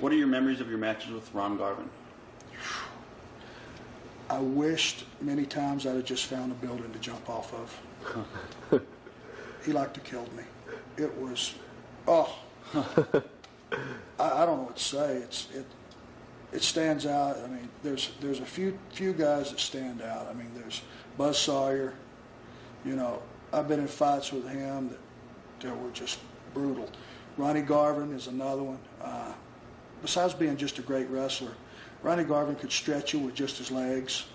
What are your memories of your matches with Ron Garvin? I wished many times I'd have just found a building to jump off of. He liked to kill me. It was, oh, I don't know what to say. It stands out. I mean, there's a few guys that stand out. I mean, there's Buzz Sawyer. You know, I've been in fights with him that were just brutal. Ronnie Garvin is another one. Besides being just a great wrestler, Ronnie Garvin could stretch you with just his legs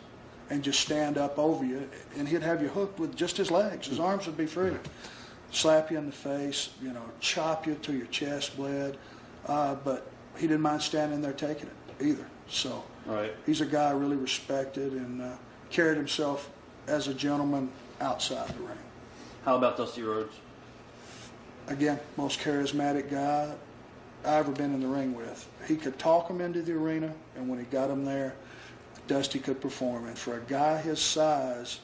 and just stand up over you, and he'd have you hooked with just his legs. His arms would be free. Slap you in the face, you know, chop you till your chest bled. But he didn't mind standing there taking it either. So he's a guy I really respected and carried himself as a gentleman outside the ring. How about Dusty Rhodes? Again, most charismatic guy I ever been in the ring with. He could talk him into the arena, and when he got him there, Dusty could perform. And for a guy his size,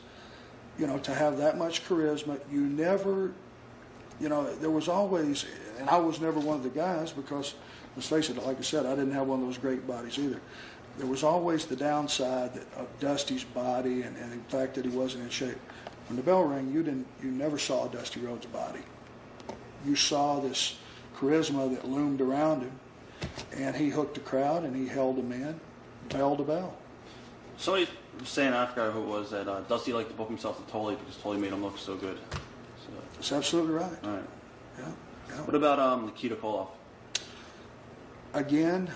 you know, to have that much charisma, you never, you know, there was always, and I was never one of the guys because, let's face it, like I said, I didn't have one of those great bodies either. There was always the downside of Dusty's body and the fact that he wasn't in shape. When the bell rang, you never saw Dusty Rhodes' body. You saw this charisma that loomed around him, and he hooked the crowd and he held them in, held the bell. Somebody was saying, I forgot who it was, that Dusty liked to book himself to Tully because Tully made him look so good. So, that's absolutely right. All right. Yeah. What about Nikita Koloff? Again,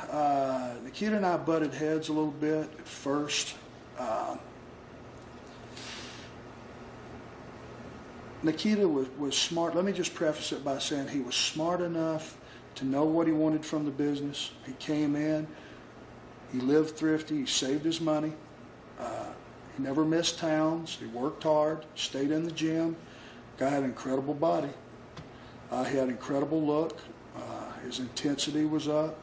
Nikita and I butted heads a little bit at first. Nikita was smart. Let me just preface it by saying he was smart enough to know what he wanted from the business. He came in, he lived thrifty, he saved his money. He never missed towns. He worked hard, stayed in the gym. Guy had an incredible body. He had an incredible look. His intensity was up.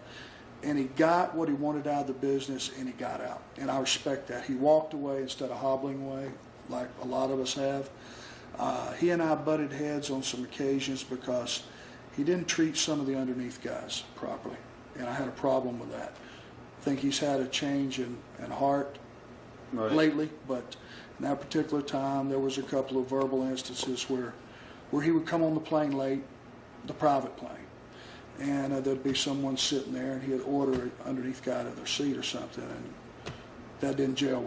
And he got what he wanted out of the business, and he got out. And I respect that. He walked away instead of hobbling away, like a lot of us have. He and I butted heads on some occasions because he didn't treat some of the underneath guys properly. And I had a problem with that. I think he's had a change in heart lately, but in that particular time, there was a couple of verbal instances where he would come on the plane late, the private plane, and there'd be someone sitting there, and he'd order an underneath guy to their seat or something, and that didn't gel with